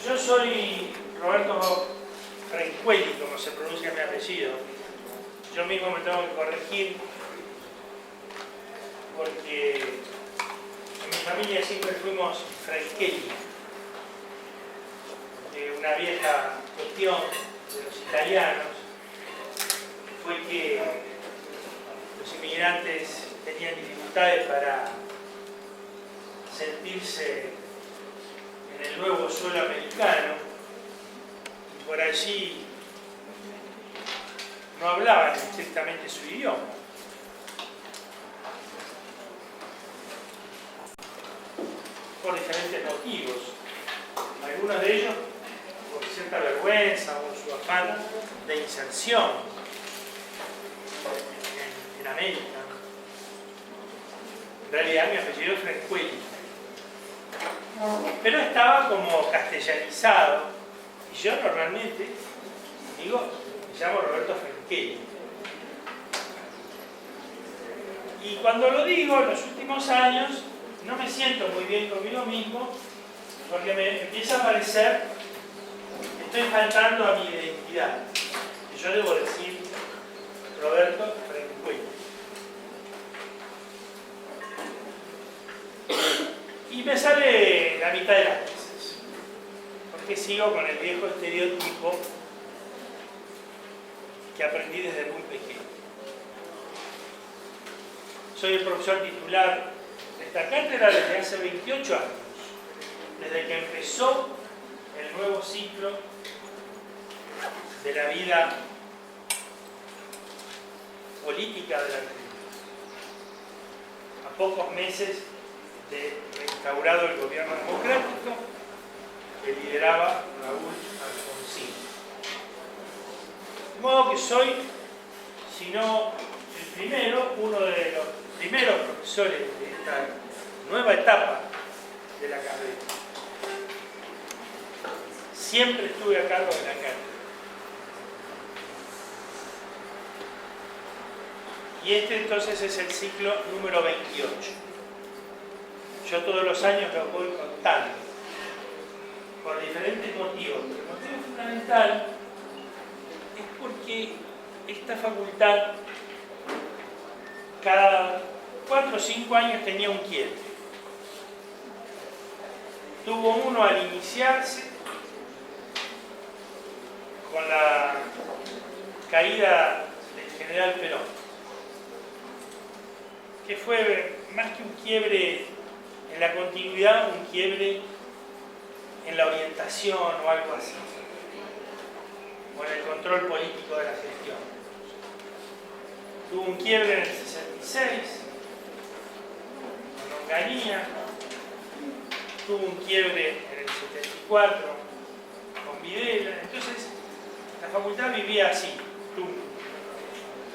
Yo soy Roberto Franquelli, como se pronuncia mi apellido. Yo mismo me tengo que corregir porque en mi familia siempre fuimos Franquelli. Una vieja cuestión de los italianos fue que los inmigrantes tenían dificultades para sentirse en el nuevo suelo americano y por allí no hablaban estrictamente su idioma. Por diferentes motivos. Algunos de ellos por cierta vergüenza o su afán de inserción en América. En realidad mi apellido es Franquelli. Pero estaba como castellanizado y yo normalmente digo, me llamo Roberto Franquelli. Y cuando lo digo en los últimos años no me siento muy bien conmigo mismo porque me empieza a parecer que estoy faltando a mi identidad. Y yo debo decir Roberto Franquelli. Y me sale la mitad de las veces, porque sigo con el viejo estereotipo que aprendí desde muy pequeño. Soy el profesor titular de esta cátedra desde hace 28 años, desde que empezó el nuevo ciclo de la vida política de la Argentina. A pocos meses de reinstaurado el gobierno democrático que lideraba Raúl Alfonsín. De modo que soy, si no el primero, uno de los primeros profesores de esta nueva etapa de la carrera. Siempre estuve a cargo de la cátedra. Y este entonces es el ciclo número 28. Yo todos los años lo voy contando, por diferentes motivos. Pero el motivo fundamental es porque esta facultad cada 4 o 5 años tenía un quiebre. Tuvo uno al iniciarse con la caída del general Perón, que fue más que un quiebre en la continuidad, un quiebre en la orientación o algo así, o en el control político de la gestión. Tuvo un quiebre en el 66, con Onganía, tuvo un quiebre en el 74, con Videla. Entonces, la facultad vivía así, tum,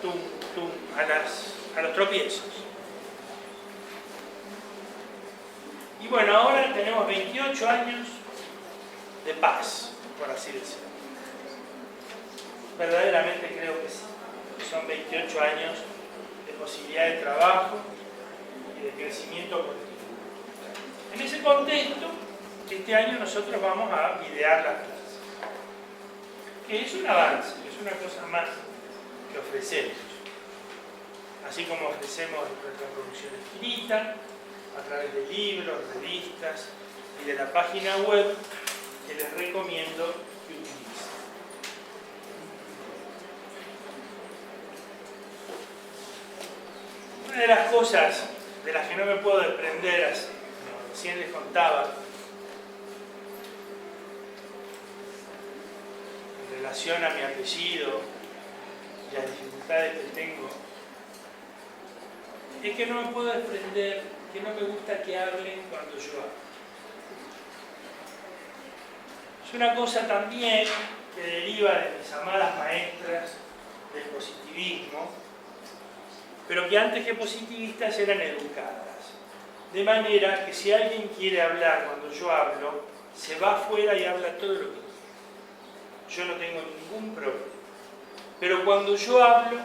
tum, tum, a los tropiezos. Y bueno, ahora tenemos 28 años de paz, por así decirlo. Verdaderamente creo que sí. Son 28 años de posibilidad de trabajo y de crecimiento continuo. En ese contexto, este año nosotros vamos a videar las clases, que es un avance, que es una cosa más que ofrecemos. Así como ofrecemos nuestra producción escrita, a través de libros, revistas y de la página web que les recomiendo que utilicen. Una de las cosas de las que no me puedo desprender, como recién les contaba, en relación a mi apellido y las dificultades que tengo, es que no me puedo desprender que no me gusta que hablen cuando yo hablo. Es una cosa también que deriva de mis amadas maestras del positivismo, pero que antes que positivistas eran educadas. De manera que si alguien quiere hablar cuando yo hablo, se va afuera y habla todo lo que quiere. Yo no tengo ningún problema. Pero cuando yo hablo,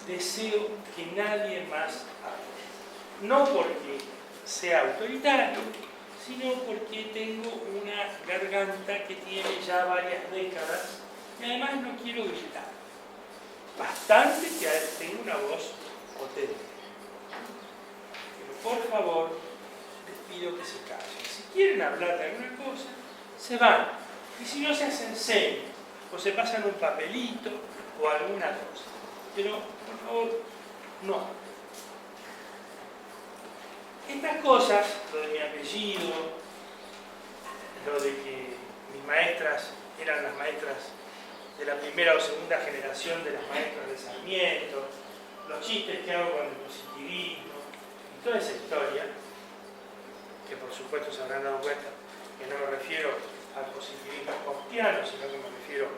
deseo que nadie más hable. No porque sea autoritario, sino porque tengo una garganta que tiene ya varias décadas y además no quiero gritar. Bastante que tengo una voz potente. Pero por favor, les pido que se callen. Si quieren hablar de alguna cosa, se van. Y si no, se hacen señas o se pasan un papelito o alguna cosa. Pero, por favor, no. Estas cosas, lo de mi apellido, lo de que mis maestras eran las maestras de la primera o segunda generación de las maestras de Sarmiento, los chistes que hago con el positivismo, y toda esa historia, que por supuesto se habrán dado cuenta que no me refiero al positivismo comtiano, sino que me refiero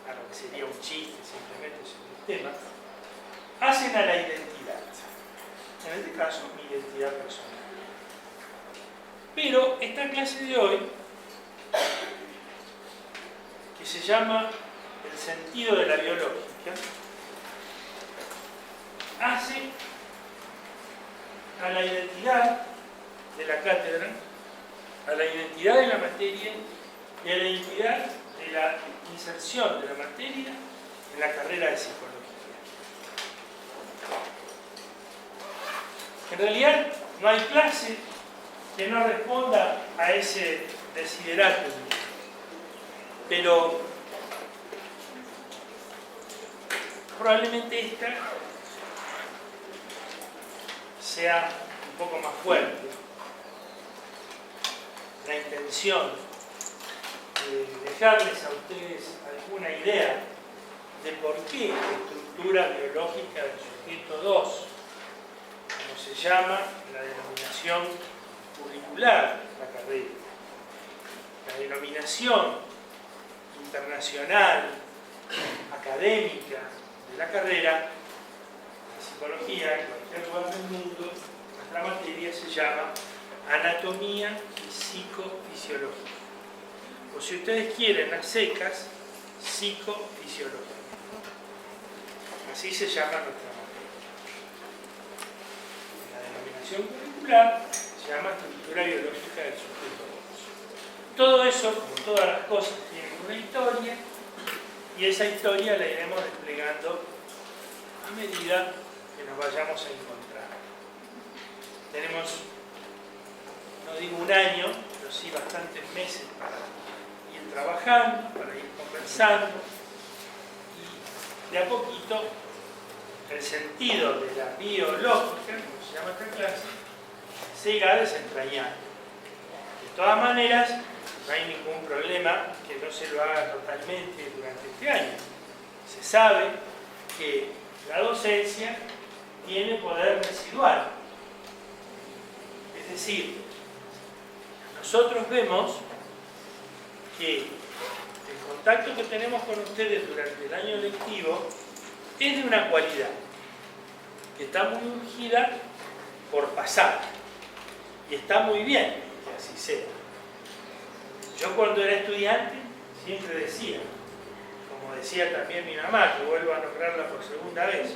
a lo que sería un chiste simplemente sobre el tema, hacen a la identidad. En este caso, mi identidad personal. Pero esta clase de hoy, que se llama el sentido de la biológica, hace a la identidad de la cátedra, a la identidad de la materia y a la identidad de la inserción de la materia en la carrera de psicología. En realidad no hay clase que no responda a ese desiderátum, pero probablemente esta sea un poco más fuerte. La intención de dejarles a ustedes alguna idea de por qué la estructura biológica del sujeto 2, como se llama la denominación curricular de la carrera, la denominación internacional, académica de la carrera, la psicología, en cualquier lugar del mundo, nuestra materia se llama anatomía y psicofisiología. O si ustedes quieren, a secas, psicofisiología. Así se llama nuestra materia. La denominación curricular se llama estructura biológica del sujeto 2. Todo eso, como todas las cosas, tiene una historia y esa historia la iremos desplegando a medida que nos vayamos a encontrar. Tenemos, no digo un año, pero sí bastantes meses para ir trabajando, para ir conversando y de a poquito el sentido de la biológica, como se llama esta clase, se irá desentrañando. De todas maneras, no hay ningún problema que no se lo haga totalmente durante este año. Se sabe que la docencia tiene poder residual. Es decir, nosotros vemos que el contacto que tenemos con ustedes durante el año lectivo es de una cualidad que está muy urgida por pasar. Y está muy bien que así sea. Yo cuando era estudiante siempre decía, como decía también mi mamá, que vuelvo a nombrarla por segunda vez,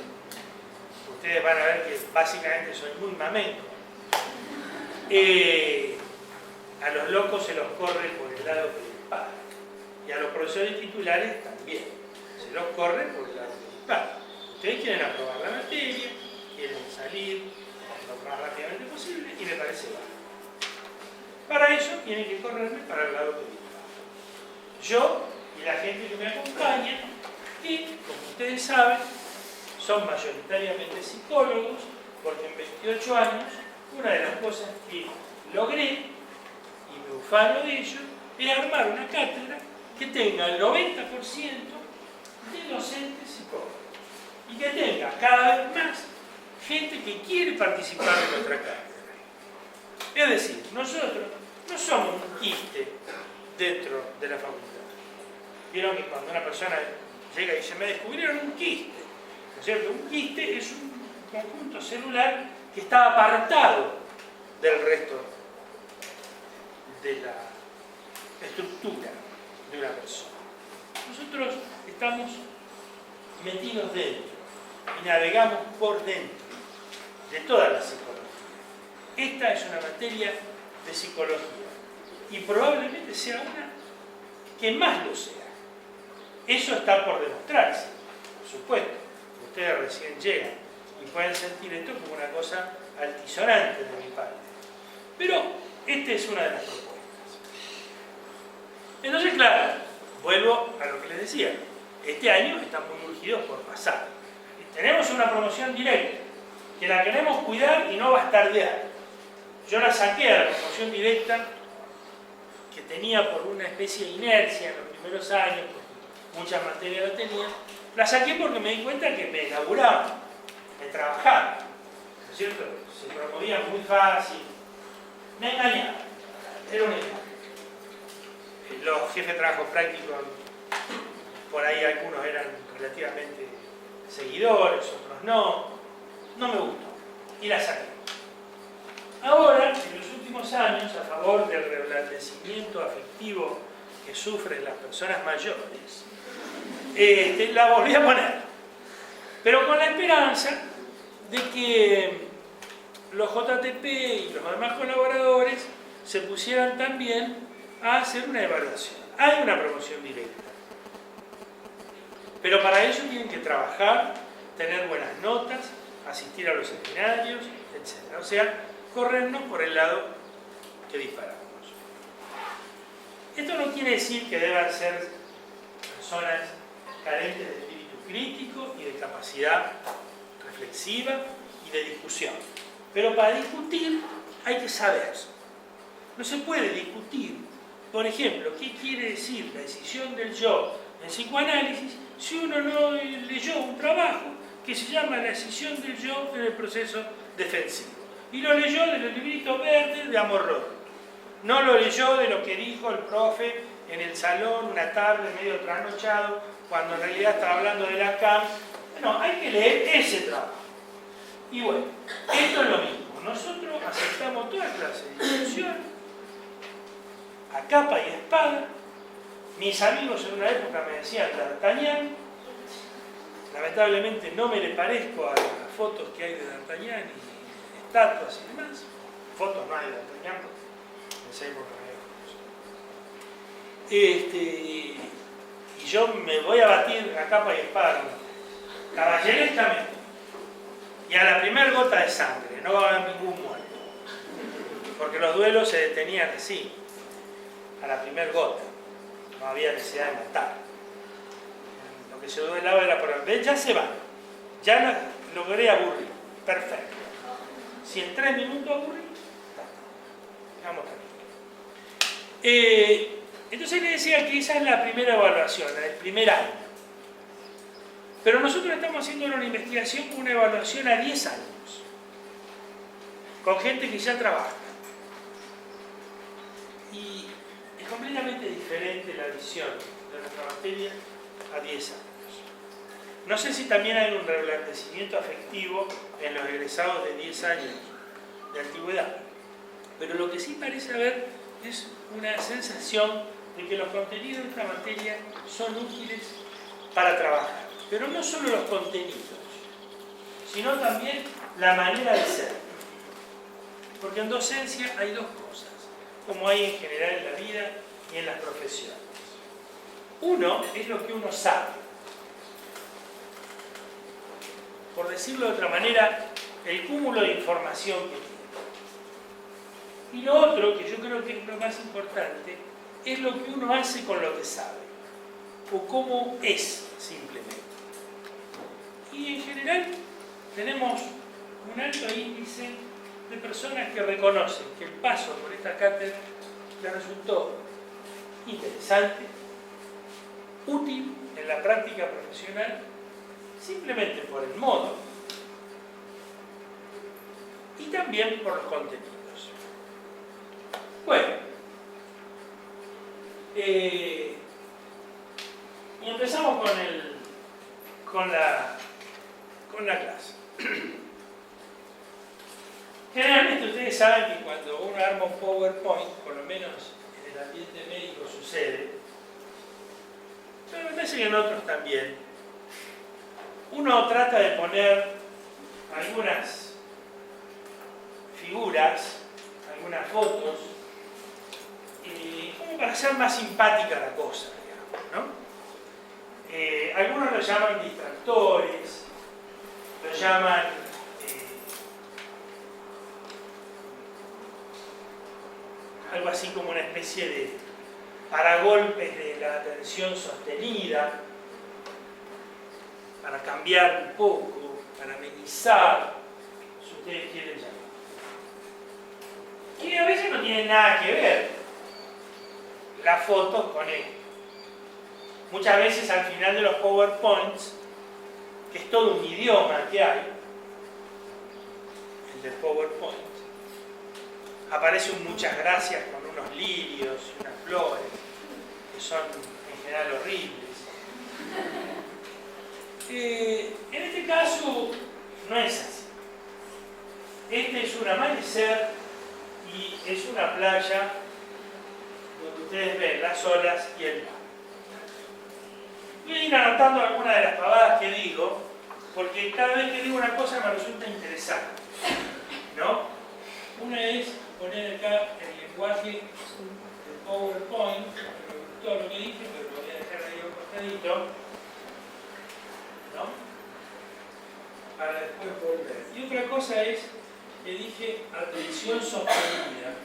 ustedes van a ver que básicamente soy muy mamenco. A los locos se los corre por el lado que les paga. Y a los profesores titulares también. Se los corre por el lado que les paga. Ustedes quieren aprobar la materia, quieren salir lo más rápidamente posible y me parece válido. Para eso tienen que correrme para el lado que les paga. Yo y la gente que me acompaña, que, como ustedes saben, son mayoritariamente psicólogos, porque en 28 años una de las cosas que logré, y me ufano de ello, es armar una cátedra que tenga el 90% de docentes psicólogos y que tenga cada vez más gente que quiere participar en nuestra cátedra. Es decir, nosotros no somos un quiste dentro de la facultad. Vieron que cuando una persona llega y dice, me descubrieron un quiste, ¿no es cierto? Un quiste es un conjunto celular que está apartado del resto de la estructura de una persona. Nosotros estamos metidos dentro y navegamos por dentro de toda la psicología. Esta es una materia de psicología y probablemente sea una que más lo sea. Eso está por demostrarse, por supuesto. Ustedes recién llegan y pueden sentir esto como una cosa altisonante de mi parte. Pero esta es una de las propuestas. Entonces, claro, vuelvo a lo que les decía. Este año estamos muy urgidos por pasar. Tenemos una promoción directa, que la queremos cuidar y no bastardear. Yo la saqué a la promoción directa, que tenía por una especie de inercia en los primeros años, porque muchas materias la tenía. La saqué porque me di cuenta que me laburaban, me trabajaban, ¿no es cierto? Se promovían muy fácil, me engañaban, era un engaño. Los jefes de trabajo práctico, por ahí algunos eran relativamente seguidores, otros no me gustó, y la saqué. Ahora, en los últimos años, a favor del reblandecimiento afectivo que sufren las personas mayores, la volví a poner, pero con la esperanza de que los JTP y los demás colaboradores se pusieran también a hacer una evaluación. Hay una promoción directa, pero para ello tienen que trabajar, tener buenas notas, asistir a los seminarios, etc. O sea, corrernos por el lado que disparamos. Esto no quiere decir que deban ser personas carentes de espíritu crítico y de capacidad reflexiva y de discusión. Pero para discutir hay que saber. No se puede discutir, por ejemplo, qué quiere decir la decisión del yo en psicoanálisis si uno no leyó un trabajo que se llama La decisión del yo en el proceso defensivo. Y lo leyó de los libritos verdes de Amor Roto. No lo leyó de lo que dijo el profe en el salón una tarde medio trasnochado, cuando en realidad estaba hablando de Lacan. No, hay que leer ese trabajo. Y bueno, esto es lo mismo. Nosotros aceptamos toda clase de discusión, a capa y espada. Mis amigos en una época me decían D'Artagnan. Lamentablemente no me le parezco a las fotos que hay de D'Artagnan y estatuas y demás. Fotos no hay de D'Artagnan, en esa época no había fotos. Y yo me voy a batir a capa y espada, caballerescamente. Y a la primera gota de sangre, no va a haber ningún muerto. Porque los duelos se detenían así, a la primera gota. No había necesidad de matar. Lo que se duelaba era por el... Ya se van. Ya logré aburrir. Perfecto. Si en 3 minutos aburrí, vamos tranquilos. Entonces le decía que esa es la primera evaluación, la del primer año. Pero nosotros estamos haciendo una investigación, una evaluación a 10 años. Con gente que ya trabaja. Y es completamente diferente la visión de nuestra materia a 10 años. No sé si también hay un reblandecimiento afectivo en los egresados de 10 años de antigüedad, pero lo que sí parece haber es una sensación de que los contenidos de esta materia son útiles para trabajar. Pero no solo los contenidos, sino también la manera de ser. Porque en docencia hay dos cosas, como hay en general en la vida y en las profesiones. Uno es lo que uno sabe. Por decirlo de otra manera, el cúmulo de información que tiene. Y lo otro, que yo creo que es lo más importante, es lo que uno hace con lo que sabe. O cómo es, simplemente. Y en general tenemos un alto índice de personas que reconocen que el paso por esta cátedra les resultó interesante, útil en la práctica profesional, simplemente por el modo y también por los contenidos. Bueno, y empezamos con la clase. Generalmente ustedes saben que cuando uno arma un PowerPoint, por lo menos en el ambiente médico sucede, pero me parece que en otros también, uno trata de poner algunas figuras, algunas fotos, para hacer más simpática la cosa, digamos, ¿no? Algunos lo llaman distractores, lo llaman algo así como una especie de paragolpes de la atención sostenida, para cambiar un poco, para amenizar, si ustedes quieren llamar. Y a veces no tiene nada que ver las fotos con esto. Muchas veces al final de los PowerPoints, que es todo un idioma que hay, el del PowerPoint, aparecen muchas gracias con unos lirios y unas flores, que son en general horribles. En este caso no es así. Este es un amanecer y es una playa donde ustedes ven las olas y el mar. Voy a ir anotando algunas de las pavadas que digo, porque cada vez que digo una cosa me resulta interesante, ¿no? Una es poner acá el lenguaje del PowerPoint, que me gustó lo que dije, pero lo voy a dejar ahí a un costadito, ¿no? Para después volver. Y otra cosa es que dije atención sostenida.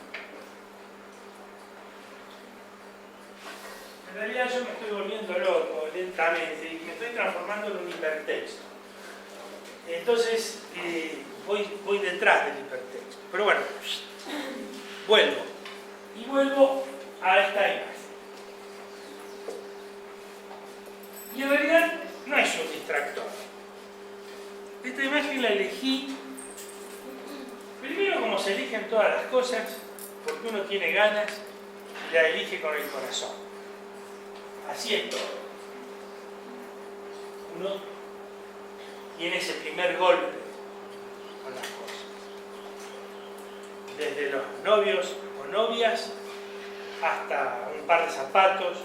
En realidad yo me estoy volviendo loco lentamente y me estoy transformando en un hipertexto. Entonces voy detrás del hipertexto. Pero bueno, vuelvo. Y vuelvo a esta imagen. Y en realidad no es un distractor. Esta imagen la elegí, primero como se eligen todas las cosas, porque uno tiene ganas y la elige con el corazón. Así es todo. Uno tiene ese primer golpe con las cosas. Desde los novios o novias hasta un par de zapatos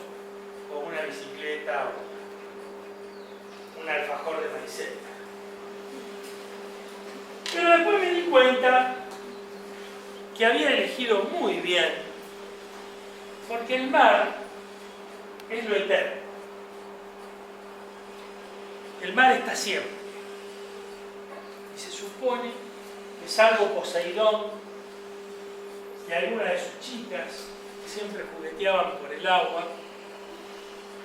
o una bicicleta o un alfajor de maicena. Pero después me di cuenta que había elegido muy bien, porque el mar es lo eterno. El mar está siempre. Y se supone que salvo Poseidón y algunas de sus chicas que siempre jugueteaban por el agua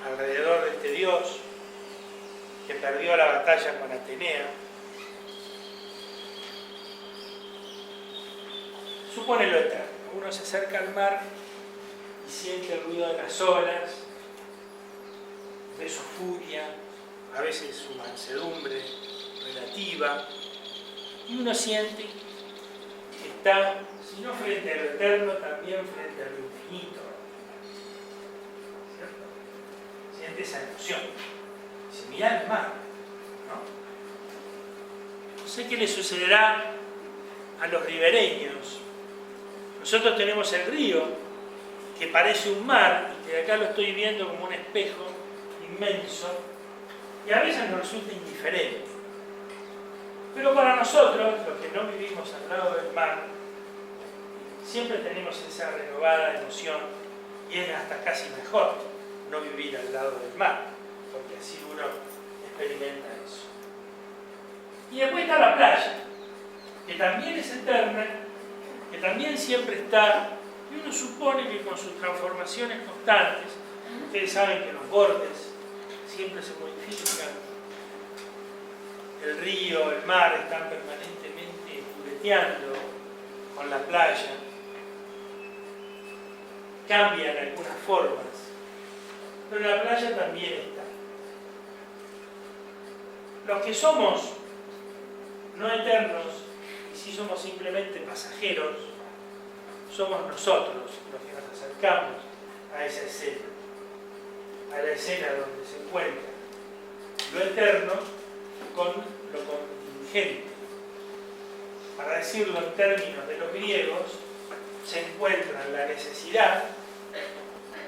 alrededor de este dios que perdió la batalla con Atenea, supone lo eterno. Uno se acerca al mar y siente el ruido de las olas, ve su furia, a veces su mansedumbre relativa, y uno siente que está, si no frente a lo eterno, también frente a lo infinito. ¿Cierto? Siente esa emoción. Se mira el mar, ¿no? No sé qué le sucederá a los ribereños. Nosotros tenemos el río, que parece un mar, y que acá lo estoy viendo como un espejo inmenso, y a veces nos resulta indiferente. Pero para nosotros, los que no vivimos al lado del mar, siempre tenemos esa renovada emoción, y es hasta casi mejor no vivir al lado del mar, porque así uno experimenta eso. Y después está la playa, que también es eterna, que también siempre está, y uno supone que con sus transformaciones constantes, ustedes saben que los bordes siempre se modifican, el río, el mar están permanentemente jugueteando con la playa, cambian algunas formas, pero la playa también está. Los que somos no eternos, y si somos simplemente pasajeros, somos nosotros los que nos acercamos a esa escena, a la escena donde se encuentra lo eterno con lo contingente. Para decirlo en términos de los griegos, se encuentra la necesidad,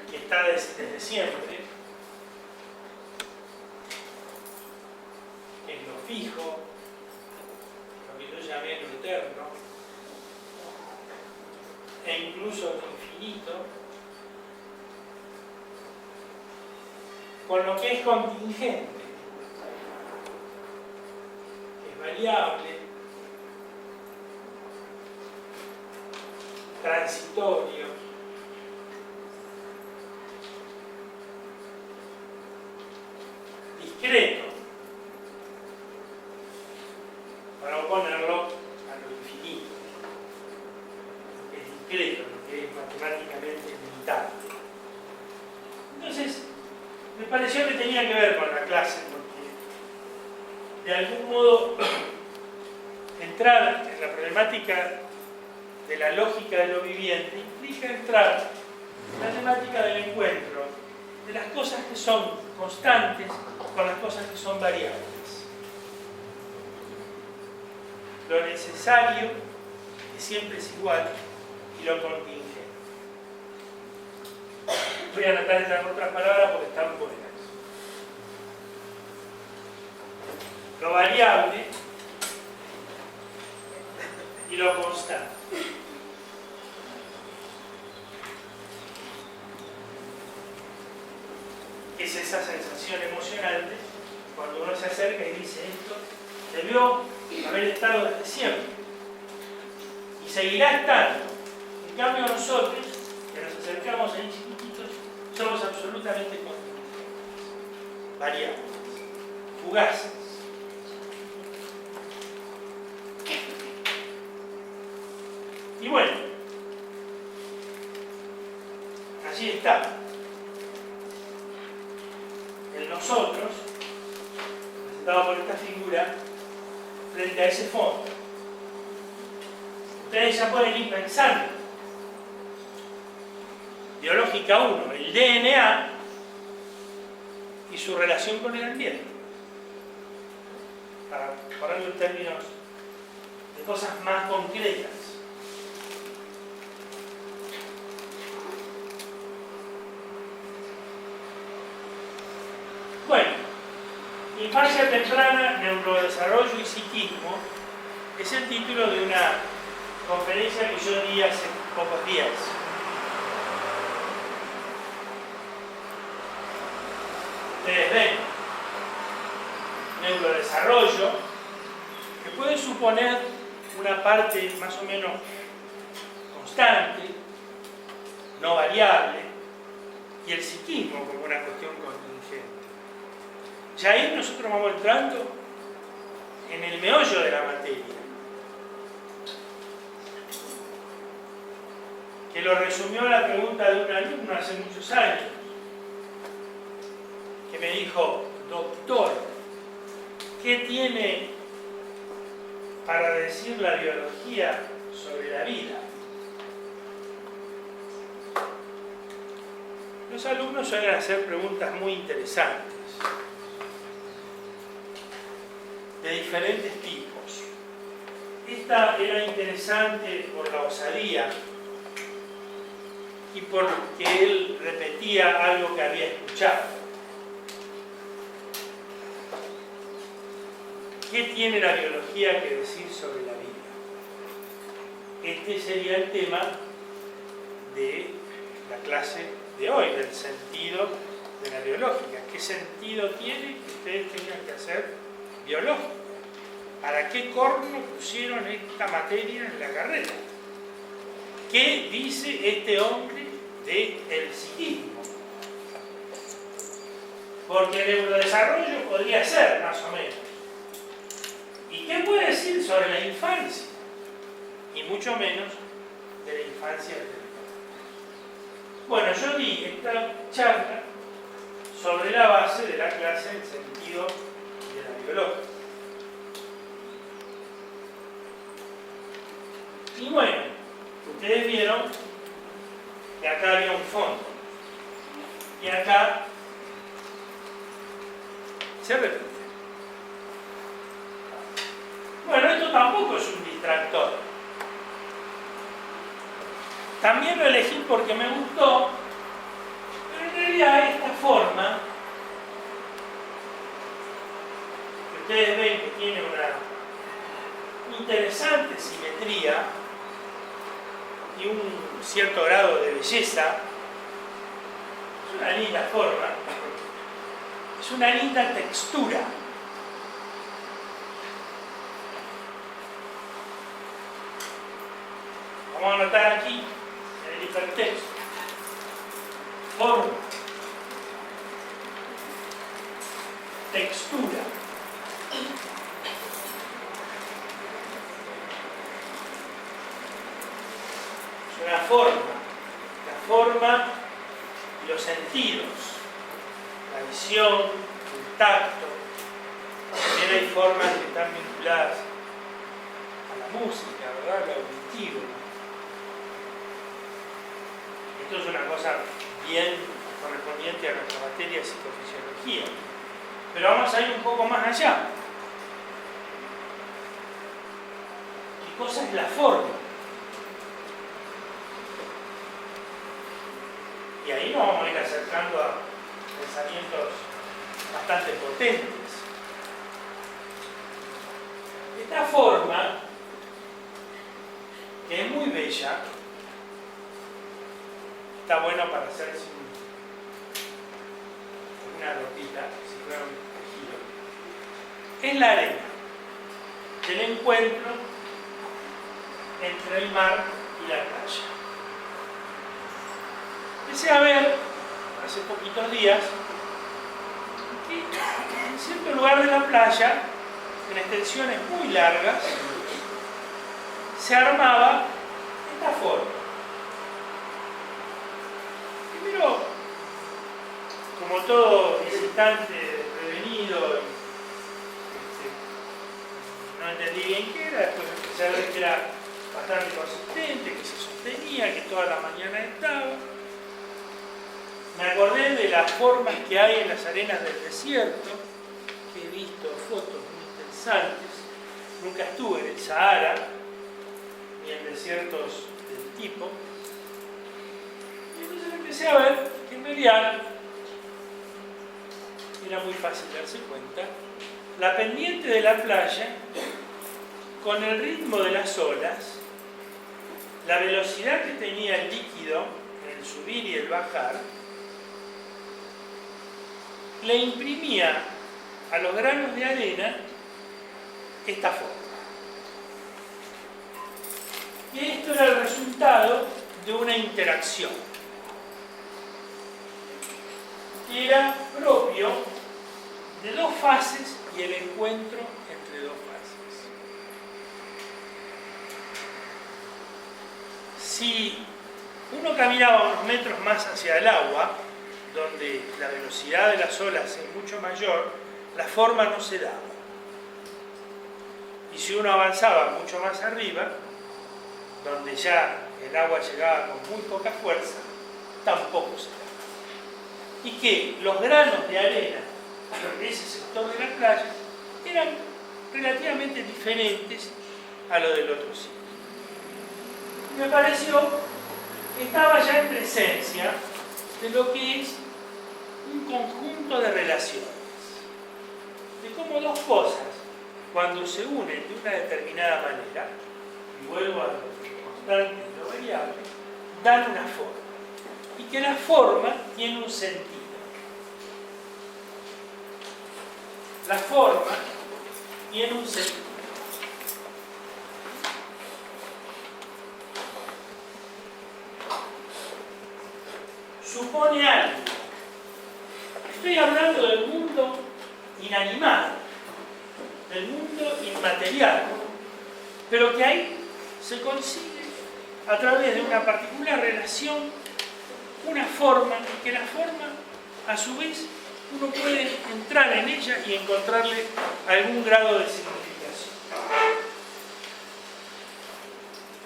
que está desde siempre, que es lo fijo, lo que yo llamé lo eterno, e incluso lo infinito, con lo que es contingente, es variable, transitorio, discreto, para oponerlo a lo infinito, que es discreto, lo que es matemáticamente limitado. Entonces, me pareció que tenía que ver con la clase, porque de algún modo entrar en la problemática de la lógica de lo viviente implica entrar en la temática del encuentro de las cosas que son constantes con las cosas que son variables. Lo necesario, que siempre es igual, y lo contingente. Voy a anotar estas otras palabras porque están buenas. Lo variable y lo constante. Es esa sensación emocionante cuando uno se acerca y dice esto debió haber estado desde siempre y seguirá estando. En cambio nosotros, que nos acercamos ahí chiquititos, somos absolutamente contingentes, variables, fugaces. Y bueno, allí está. El nosotros, presentado por esta figura, frente a ese fondo. Ustedes ya pueden ir pensando. Biológica 1, el DNA y su relación con el ambiente. Para ponerlo en términos de cosas más concretas. Bueno, infancia temprana, neurodesarrollo y psiquismo es el título de una conferencia que yo di hace pocos días. Ustedes ven, neurodesarrollo, que puede suponer una parte más o menos constante, no variable, y el psiquismo como una cuestión contingente. Ya ahí nosotros vamos entrando en el meollo de la materia, que lo resumió la pregunta de un alumno hace muchos años, que me dijo: doctor, ¿qué tiene para decir la biología sobre la vida? Los alumnos suelen hacer preguntas muy interesantes, de diferentes tipos. Esta era interesante por la osadía y porque él repetía algo que había escuchado. ¿Qué tiene la biología que decir sobre la vida? Este sería el tema de la clase de hoy, del sentido de la biológica. ¿Qué sentido tiene que ustedes tengan que hacer biológica? ¿Para qué corno pusieron esta materia en la carrera? ¿Qué dice este hombre del psiquismo? Porque el neurodesarrollo podría ser, más o menos. ¿Y qué puede decir sobre la infancia? Y mucho menos de la infancia del territorio. Bueno, yo di esta charla sobre la base de la clase del sentido de la biología. Y bueno, ustedes vieron que acá había un fondo. Y acá se repite. Bueno, esto tampoco es un distractor. También lo elegí porque me gustó, pero en realidad esta forma, que ustedes ven que tiene una interesante simetría y un cierto grado de belleza, es una linda forma, es una linda textura. Vamos a anotar aquí en el hipertexto. Forma. Textura. Es una forma. La forma y los sentidos. La visión, el tacto. También hay formas que están vinculadas a la música, ¿verdad? Lo auditivo. Esto es una cosa bien correspondiente a nuestra materia de psicofisiología. Pero vamos a ir un poco más allá. ¿Qué cosa es la forma? Y ahí nos vamos a ir acercando a pensamientos bastante potentes. Esta forma, que es muy bella, está bueno para hacerse una ropita, si fuera un tejido, es la arena del encuentro entre el mar y la playa. Empecé a ver hace poquitos días que en cierto lugar de la playa, en extensiones muy largas, se armaba esta forma. Primero, como todo visitante prevenido, no entendí bien qué era, después empecé a ver que era bastante consistente, que se sostenía, que toda la mañana estaba. Me acordé de las formas que hay en las arenas del desierto, que he visto fotos muy interesantes. Nunca estuve en el Sahara, ni en desiertos del tipo. Y entonces empecé a ver que en realidad era muy fácil darse cuenta. La pendiente de la playa, con el ritmo de las olas, la velocidad que tenía el líquido en el subir y el bajar, le imprimía a los granos de arena esta forma. Y esto era el resultado de una interacción que era propio de dos fases y el encuentro entre dos fases. Si uno caminaba unos metros más hacia el agua, donde la velocidad de las olas es mucho mayor, la forma no se daba. Y si uno avanzaba mucho más arriba, donde ya el agua llegaba con muy poca fuerza, tampoco se daba. Y que los granos de arena de ese sector de la playa eran relativamente diferentes a lo del otro sitio. Me pareció que estaba ya en presencia de lo que es un conjunto de relaciones, de cómo dos cosas, cuando se unen de una determinada manera, y vuelvo a lo constante y lo variable, dan una forma, y que la forma tiene un sentido. La forma tiene un sentido. Supone algo. Estoy hablando del mundo inanimado, del mundo inmaterial, pero que ahí se consigue a través de una particular relación, una forma, y que la forma, a su vez, uno puede entrar en ella y encontrarle algún grado de significación.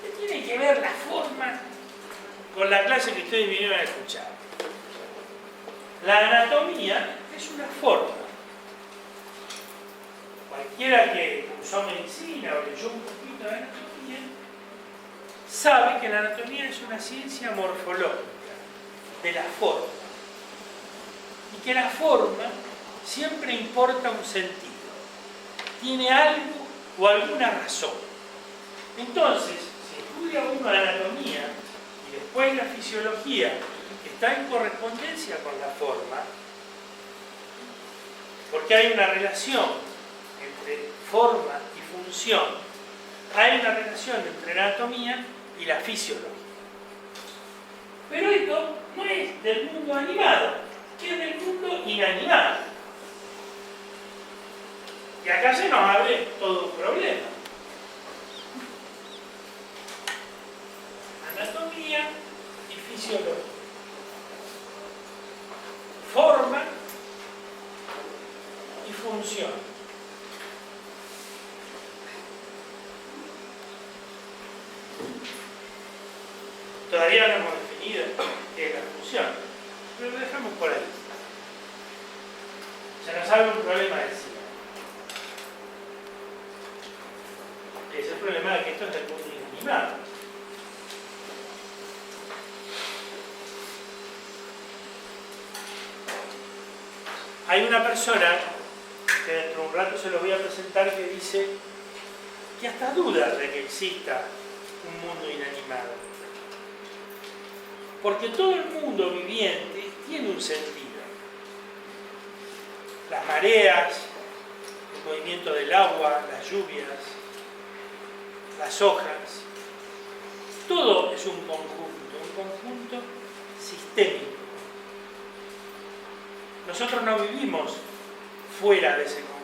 ¿Qué tiene que ver la forma con la clase que ustedes vinieron a escuchar? La anatomía es una forma. Cualquiera que cursó medicina o leyó un poquito de anatomía sabe que la anatomía es una ciencia morfológica de la forma. Y que la forma siempre importa un sentido. Tiene algo o alguna razón. Entonces, si estudia uno la anatomía y después la fisiología, que está en correspondencia con la forma, porque hay una relación entre forma y función, hay una relación entre la anatomía y la fisiología. Pero esto no es del mundo animado, es del mundo inanimado. Y acá se nos abre todo un problema. Anatomía y fisiología. Forma y función. Todavía no hemos definido qué es la función, pero lo dejamos por ahí. Se nos abre un problema de sí. Es el problema de que esto es del mundo inanimado. Hay una persona que dentro de un rato se lo voy a presentar que dice que hasta duda de que exista un mundo inanimado. Porque todo el mundo viviente tiene un sentido. Las mareas, el movimiento del agua, las lluvias, las hojas, todo es un conjunto sistémico. Nosotros no vivimos fuera de ese conjunto.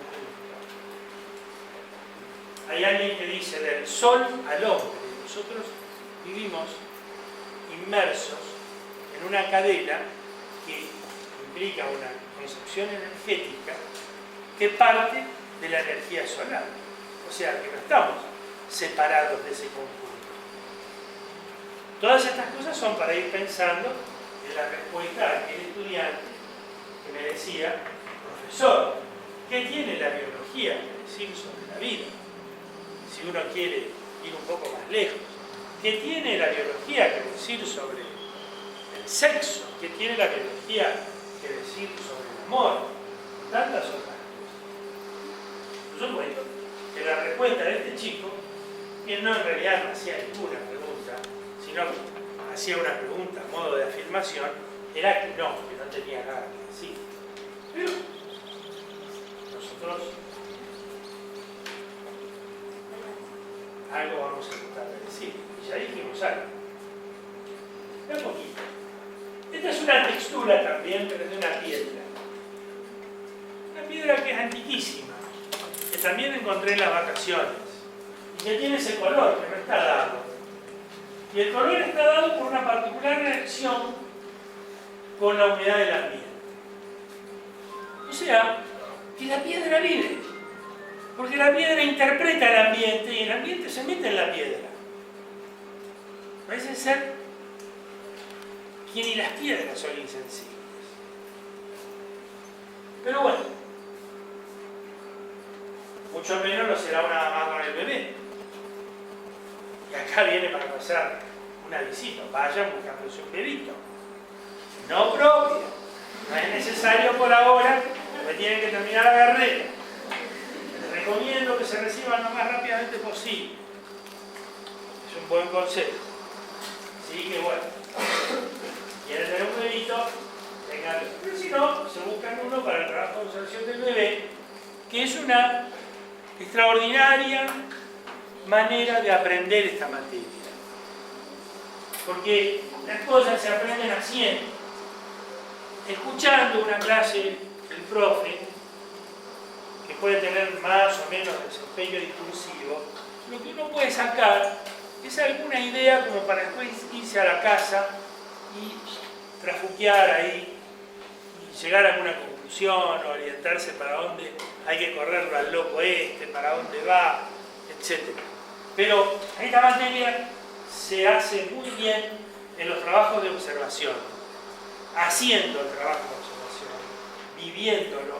Hay alguien que dice del sol al hombre. Nosotros vivimos inmersos en una cadena que implica una concepción energética que parte de la energía solar. O sea, que no estamos separados de ese conjunto. Todas estas cosas son para ir pensando en la respuesta a aquel estudiante que me decía, profesor, ¿qué tiene la biología que decir sobre la vida? Si uno quiere ir un poco más lejos, ¿qué tiene la biología que decir sobre el sexo? ¿Qué tiene la biología que decir sobre el amor? Tantas otras cosas. Por supuesto que la respuesta de este chico, que no en realidad no hacía ninguna pregunta, sino que hacía una pregunta a modo de afirmación, era que no tenía nada que decir. Pero nosotros algo vamos a tratar de decir. Y ya dijimos algo. Un poquito. Esta es una textura también, pero es de una piedra. Una piedra que es antiquísima, que también encontré en las vacaciones. Y que tiene ese color, que no está dado. Y el color está dado por una particular reacción con la humedad del ambiente. O sea, que la piedra vive. Porque la piedra interpreta el ambiente y el ambiente se mete en la piedra. Parece ser que ni las piedras son insensibles. Pero bueno, mucho menos lo será una mamá con el bebé. Y acá viene para pasar una visita. Vayan buscándose un bebito. No propio. No es necesario por ahora, porque tienen que terminar la carrera. Les recomiendo que se reciban lo más rápidamente posible. Es un buen consejo. Así que bueno, quieren tener un bebito, tenganlo. Pero si no, se buscan uno para el trabajo de observación del bebé, que es una extraordinaria manera de aprender esta materia. Porque las cosas se aprenden haciendo. Escuchando una clase del profe, que puede tener más o menos desempeño discursivo, lo que uno puede sacar es alguna idea como para después irse a la casa y trafuquear ahí, y llegar a alguna conclusión, o orientarse para dónde hay que correrlo al loco para dónde va, etc. Pero esta materia se hace muy bien en los trabajos de observación, haciendo el trabajo de observación, viviéndolo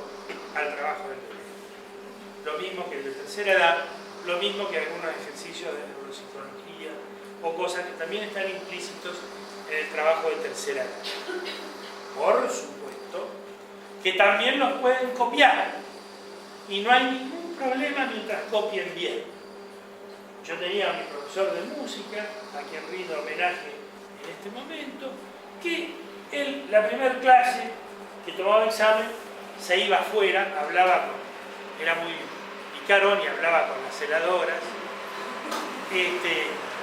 al trabajo del bebé. Lo mismo que el de tercera edad, lo mismo que algunos ejercicios de neuropsicología o cosas que también están implícitos en el trabajo de tercera edad. Por supuesto que también los pueden copiar y no hay ningún problema mientras copien bien. Yo tenía a mi profesor de música, a quien rindo homenaje en este momento, que él, la primera clase que tomaba examen, se iba afuera, era muy picarón y hablaba con las heladoras.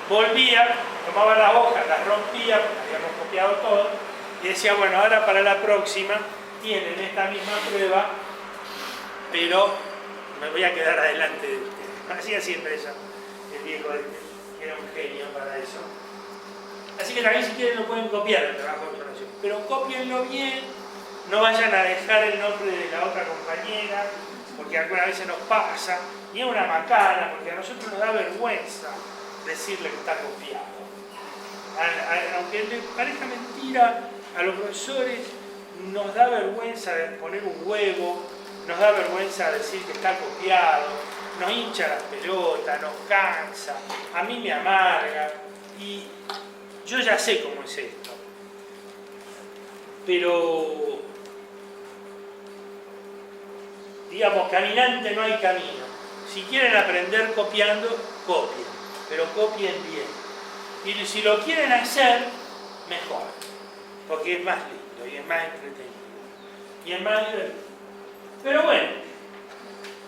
Volvía, tomaba las hojas, las rompía, porque habíamos copiado todo, y decía, bueno, ahora para la próxima tienen esta misma prueba, pero me voy a quedar adelante de ustedes. Hacía siempre eso, el viejo que era un genio para eso. Así que también si quieren lo pueden copiar el trabajo de observación, pero cópienlo bien, no vayan a dejar el nombre de la otra compañera, porque algunas veces nos pasa, y es una macana, porque a nosotros nos da vergüenza decirle que está copiado. Aunque les parezca mentira, a los profesores nos da vergüenza poner un huevo, nos da vergüenza decir que está copiado, nos hincha las pelotas, nos cansa, a mí me amarga, y yo ya sé cómo es esto. Pero, digamos, caminante no hay camino. Si quieren aprender copiando, copien, pero copien bien. Y si lo quieren hacer, mejor, porque es más lindo y es más entretenido y es más divertido. Pero bueno,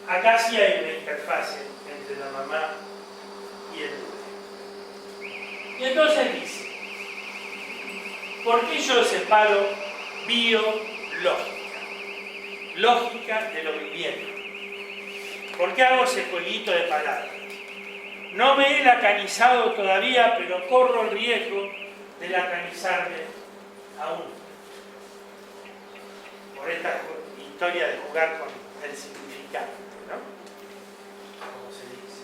acá sí hay una interfase entre la mamá y el bebé. Y entonces dice, ¿por qué yo separo biológica? Lógica de lo viviente. ¿Por qué hago ese jueguito de palabras? No me he lacanizado todavía, pero corro el riesgo de lacanizarme aún. Por esta historia de jugar con el significante, ¿no? Como se dice.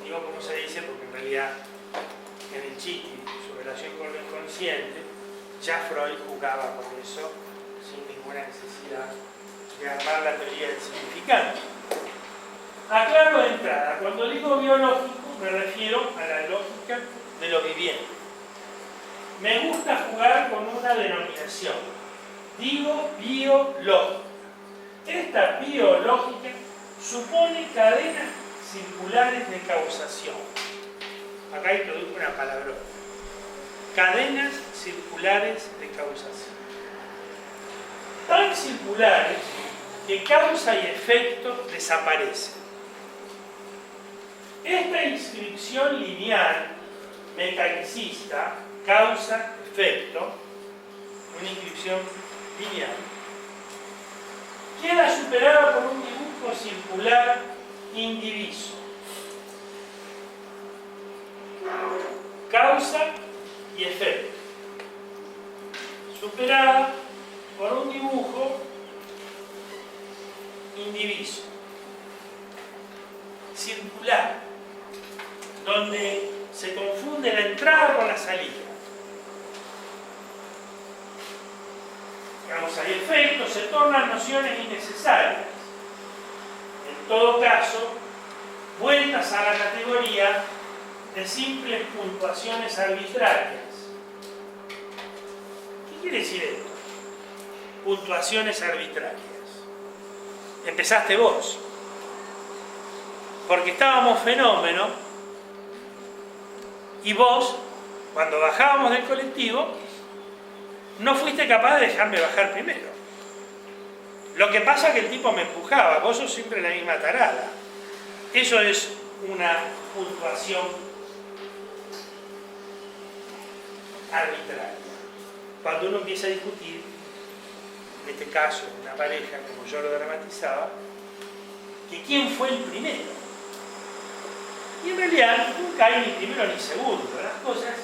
Digo como se dice porque en realidad en el chiste, su relación con lo inconsciente, ya Freud jugaba con eso sin ninguna necesidad de armar la teoría del significante. Aclaro de entrada, cuando digo biológico me refiero a la lógica de lo viviente. Me gusta jugar con una denominación. Digo biológica. Esta biológica supone cadenas circulares de causación. Acá introduzco una palabrota. Cadenas circulares de causación. Tan circulares que causa y efecto desaparecen. Esta inscripción lineal mecanicista, causa-efecto, una inscripción lineal, queda superada por un dibujo circular indiviso. Causa y efecto. Superada por un dibujo indiviso. Circular. Donde se confunde la entrada con la salida. Causa y efecto se tornan nociones innecesarias. En todo caso, vueltas a la categoría de simples puntuaciones arbitrarias. ¿Qué quiere decir esto? Puntuaciones arbitrarias. Empezaste vos. Porque estábamos fenómenos y vos, cuando bajábamos del colectivo, no fuiste capaz de dejarme bajar primero. Lo que pasa es que el tipo me empujaba, vos sos siempre la misma tarada. Eso es una puntuación arbitraria. Cuando uno empieza a discutir, en este caso, una pareja, como yo lo dramatizaba, que quién fue el primero. Y en realidad nunca hay ni primero ni segundo, las cosas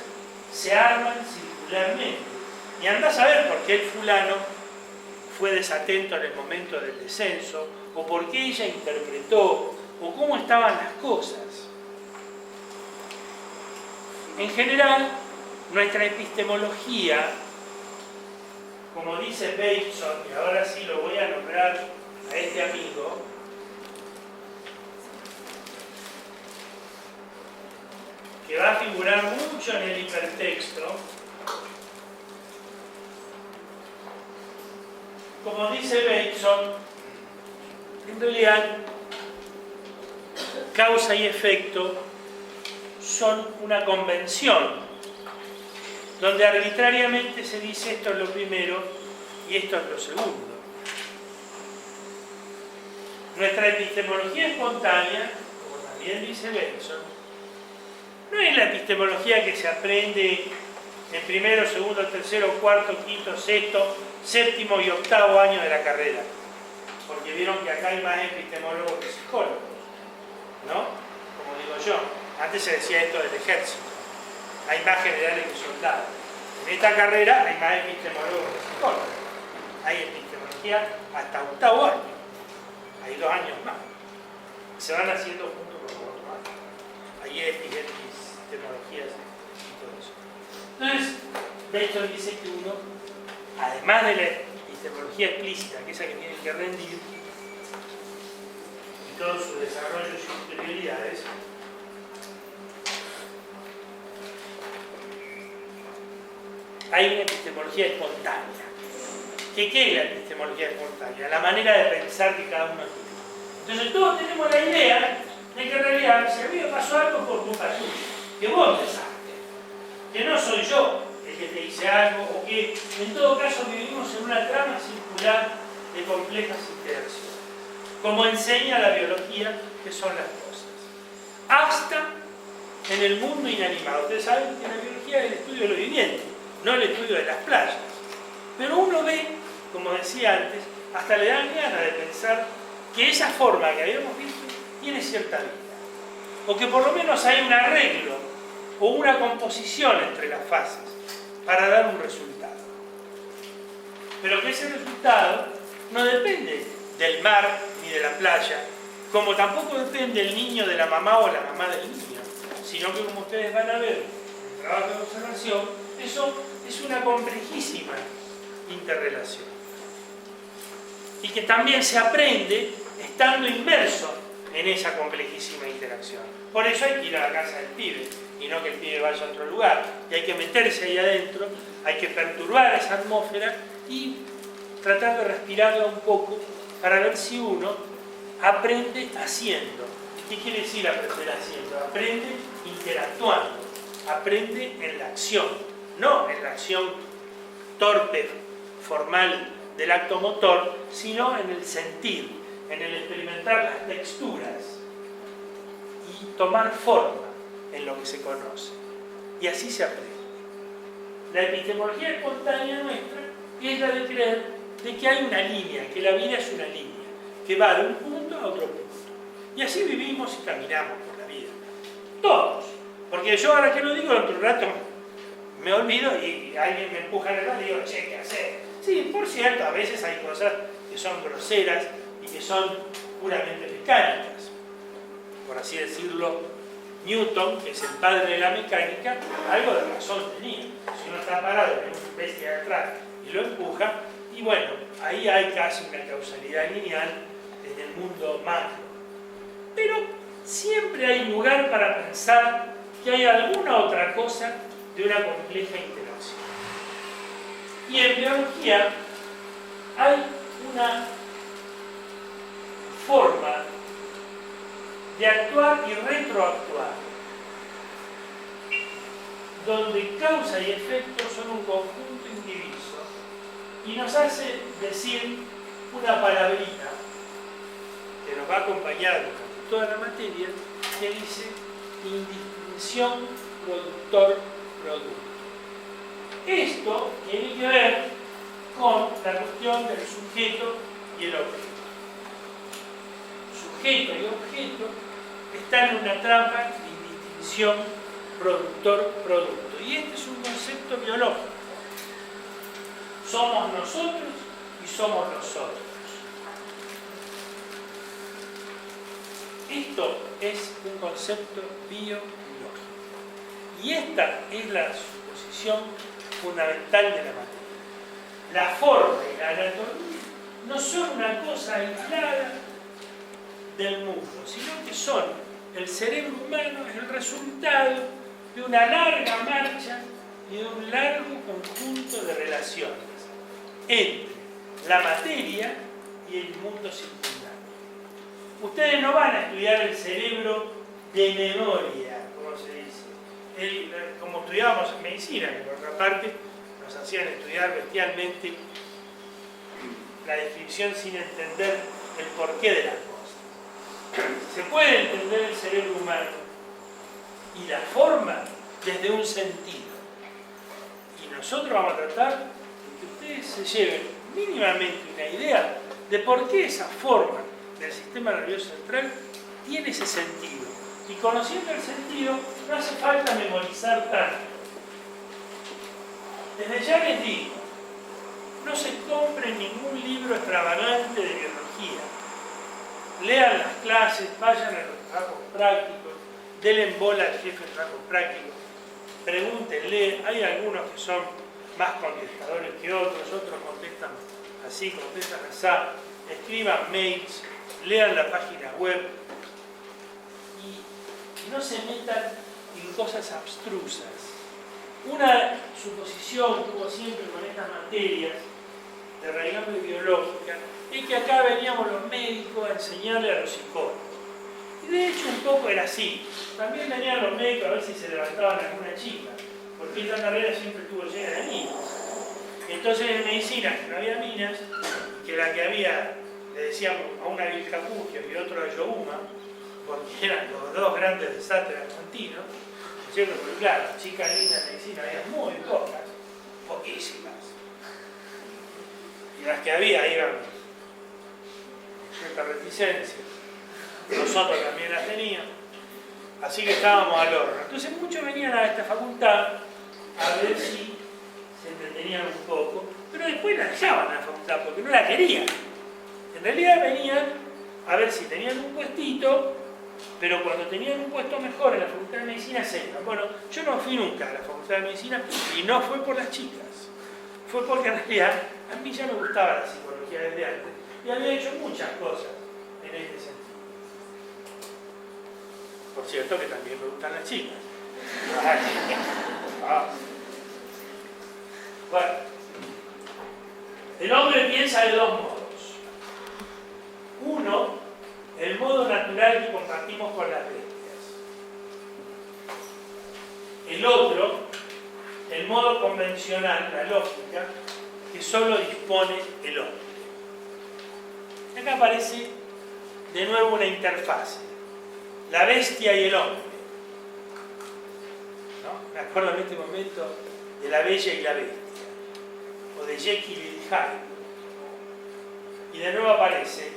se arman circularmente. Y andás a ver por qué el fulano fue desatento en el momento del descenso, o por qué ella interpretó, o cómo estaban las cosas. En general, nuestra epistemología, como dice Bateson, y ahora sí lo voy a nombrar a este amigo, que va a figurar mucho en el hipertexto, como dice Bateson, en realidad causa y efecto son una convención donde arbitrariamente se dice esto es lo primero Y esto es lo segundo. Nuestra epistemología espontánea, como también dice Benson, no es la epistemología que se aprende en primero, segundo, tercero, cuarto, quinto, sexto, séptimo y octavo año de la carrera. Porque vieron que acá hay más epistemólogos que psicólogos, ¿no? Como digo yo, antes se decía esto del ejército. Hay más generales que soldados. En esta carrera hay más epistemólogos que psicólogos. Hay epistemología hasta octavo año. Hay 2 años más. Se van haciendo junto con los otros años. Hay epistemologías y todo eso. Entonces, Benson dice que uno, además de la epistemología explícita, que es esa que tiene que rendir, y todo su desarrollo y sus prioridades, hay una epistemología espontánea. ¿Qué es la epistemología espontánea? La manera de pensar que cada uno tiene. Entonces todos tenemos la idea de que en realidad, si a mí me pasó algo por culpa tuya, que vos empezaste, que no soy yo el que te dice algo, o que en todo caso vivimos en una trama circular de complejas interacciones, como enseña la biología que son las cosas. Hasta en el mundo inanimado. Ustedes saben que la biología es el estudio de lo viviente, no el estudio de las playas. Pero uno ve, como decía antes, hasta le dan ganas de pensar que esa forma que habíamos visto tiene cierta vida. O que por lo menos hay un arreglo o una composición entre las fases para dar un resultado. Pero que ese resultado no depende del mar ni de la playa, como tampoco depende del niño de la mamá o la mamá del niño, sino que, como ustedes van a ver en el trabajo de observación, eso es una complejísima interrelación. Y que también se aprende estando inmerso en esa complejísima interacción. Por eso hay que ir a la casa del pibe, y no que el pibe vaya a otro lugar. Y hay que meterse ahí adentro, hay que perturbar esa atmósfera y tratar de respirarla un poco para ver si uno aprende haciendo. ¿Qué quiere decir aprender haciendo? Aprende interactuando, aprende en la acción, no en la acción torpe, formal del acto motor, sino en el sentir, en el experimentar las texturas y tomar forma en lo que se conoce. Y así se aprende. La epistemología espontánea nuestra es la de creer de que hay una línea, que la vida es una línea, que va de un punto a otro punto. Y así vivimos y caminamos por la vida. Todos. Porque yo ahora que lo digo, dentro de un rato me olvido y alguien me empuja en el lado y digo, che, ¿qué hacer? Sí, por cierto, a veces hay cosas que son groseras y que son puramente mecánicas. Por así decirlo, Newton, que es el padre de la mecánica, algo de razón tenía. Si uno está parado en una bestia de atrás y lo empuja, y bueno, ahí hay casi una causalidad lineal en el mundo macro. Pero siempre hay lugar para pensar que hay alguna otra cosa de una compleja interacción. Y en biología hay una forma de actuar y retroactuar, donde causa y efecto son un conjunto indiviso y nos hace decir una palabrita que nos va a acompañar durante toda la materia, que dice indistinción productor-producto. Esto tiene que ver con la cuestión del sujeto y el objeto. Sujeto y objeto están en una trampa de indistinción productor-producto. Y este es un concepto biológico. Somos nosotros y somos nosotros. Esto es un concepto biológico. Y esta es la suposición fundamental de la materia. La forma y la anatomía no son una cosa aislada del mundo, sino que son, el cerebro humano es el resultado de una larga marcha y de un largo conjunto de relaciones entre la materia y el mundo circundante. Ustedes no van a estudiar el cerebro de memoria, como se dice, como estudiábamos en medicina, que por otra parte nos hacían estudiar bestialmente la descripción sin entender el porqué de las cosas. Se puede entender el cerebro humano y la forma desde un sentido. Y nosotros vamos a tratar de que ustedes se lleven mínimamente una idea de por qué esa forma del sistema nervioso central tiene ese sentido. Y conociendo el sentido, no hace falta memorizar tanto. Desde ya les digo, no se compren ningún libro extravagante de biología. Lean las clases, vayan a los trabajos prácticos, denle bola al jefe de trabajos prácticos, pregúntenle. Hay algunos que son más contestadores que otros, otros contestan así, contestan así. Escriban mails, lean la página web y no se metan en cosas abstrusas. Una suposición que hubo siempre con estas materias de raigambre biológica es que acá veníamos los médicos a enseñarle a los psicólogos. Y de hecho un poco era así. También venían los médicos a ver si se levantaban alguna chica, porque esta carrera siempre estuvo llena de minas. Entonces en medicina, que no había minas, que la que había, le decíamos a una Vilcapugio y otro a Yohuma, porque eran los dos grandes desastres argentinos, ¿cierto? Porque claro, chicas lindas en medicina había muy pocas, poquísimas. Y las que había iban cierta reticencia. Nosotros también las teníamos. Así que estábamos al horno. Entonces muchos venían a esta facultad a ver si se entretenían un poco, pero después la dejaban a la facultad porque no la querían. En realidad venían a ver si tenían un puestito, pero cuando tenían un puesto mejor en la Facultad de Medicina se iban. Bueno, yo no fui nunca a la Facultad de Medicina y no fue por las chicas. Fue porque en realidad a mí ya me gustaba la psicología desde antes y había hecho muchas cosas en este sentido. Por cierto que también me gustan las chicas. Bueno, el hombre piensa de dos modos. Uno, el modo natural que compartimos con las bestias. El otro, el modo convencional, la lógica, que solo dispone el hombre. Acá aparece de nuevo una interfase. La bestia y el hombre. ¿No? Me acuerdo en este momento de La Bella y la Bestia, o de Jekyll y Hyde. Y de nuevo aparece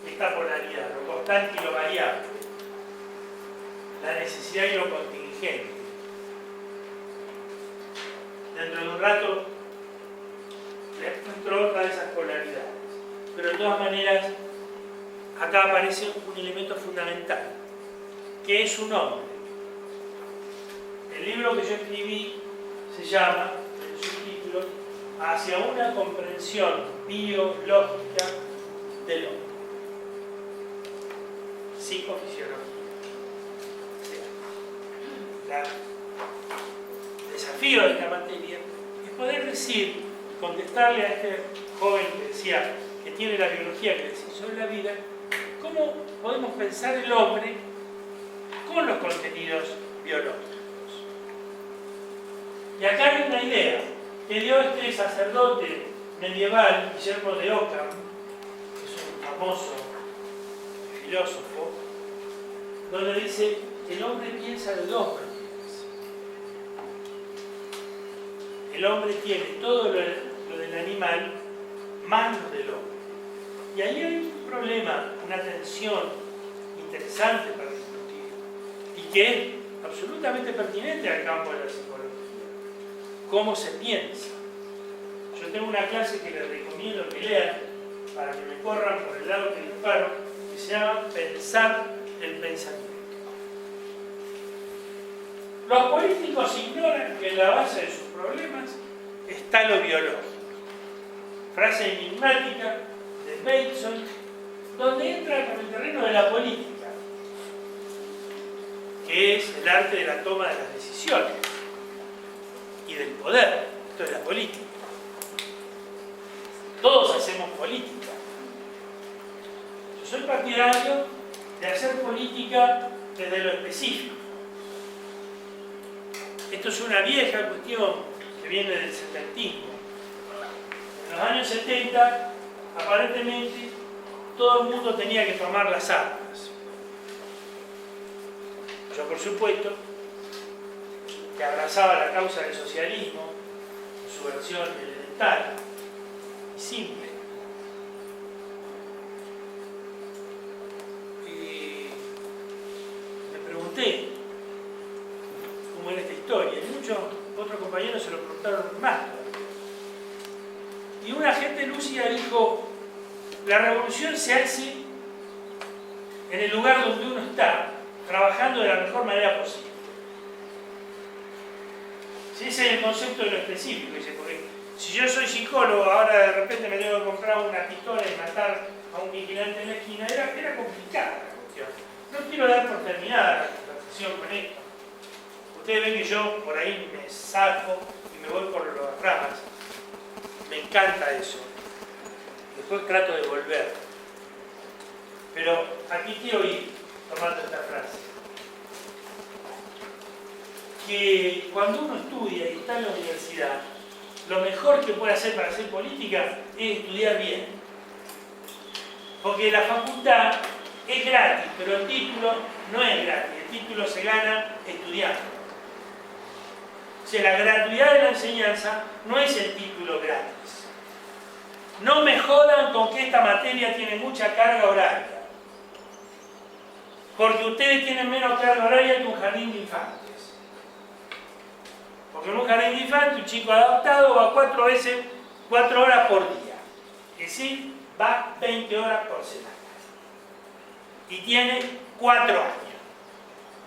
esta polaridad, lo constante y lo variable, la necesidad y lo contingente. Dentro de un rato les muestro otra de esas polaridades, pero de todas maneras acá aparece un elemento fundamental, que es un hombre. El libro que yo escribí se llama, el subtítulo, Hacia una comprensión biológica del hombre. Psicofisiología. El desafío de esta materia es poder decir, contestarle a este joven que decía que tiene la biología que decía sobre la vida, cómo podemos pensar el hombre con los contenidos biológicos. Y acá hay una idea que dio este sacerdote medieval, Guillermo de Ockham, que es un famoso filósofo, donde dice que el hombre piensa de dos maneras. El hombre tiene todo lo del animal más lo del hombre. Y ahí hay un problema, una tensión interesante para discutir y que es absolutamente pertinente al campo de la psicología. ¿Cómo se piensa? Yo tengo una clase que les recomiendo que lean para que me corran por el lado que disparo, que se llama Pensar el pensamiento. Los políticos ignoran que en la base de sus problemas está lo biológico. Frase enigmática de Bateson, donde entra con el terreno de la política, que es el arte de la toma de las decisiones y del poder. Esto es la política. Todos hacemos política. Yo soy partidario de hacer política desde lo específico. Esto es una vieja cuestión que viene del setentismo. En los años 70 aparentemente todo el mundo tenía que tomar las armas. Yo, por supuesto, que abrazaba la causa del socialismo, en su versión elemental y simple. Y me pregunté cómo era esta historia, y muchos otros compañeros se lo preguntaron más. Y una gente lúcida dijo: la revolución se hace en el lugar donde uno está, trabajando de la mejor manera posible. Si ese es el concepto de lo específico, dice, porque si yo soy psicólogo, ahora de repente me tengo que comprar una pistola y matar a un vigilante en la esquina, era complicada la cuestión. No quiero dar por terminada la conversación con esto. Ustedes ven que yo por ahí me saco y me voy por las ramas. Me encanta eso. Después trato de volver. Pero aquí quiero ir tomando esta frase. Que cuando uno estudia y está en la universidad, lo mejor que puede hacer para hacer política es estudiar bien. Porque la facultad es gratis, pero el título no es gratis. El título se gana estudiando. O sea, la gratuidad de la enseñanza no es el título gratis. No me jodan con que esta materia tiene mucha carga horaria. Porque ustedes tienen menos carga horaria que un jardín de infantes. Porque en un jardín de infantes, un chico adoptado va 4 horas por día. Es decir, va 20 horas por semana. Y tiene 4 años.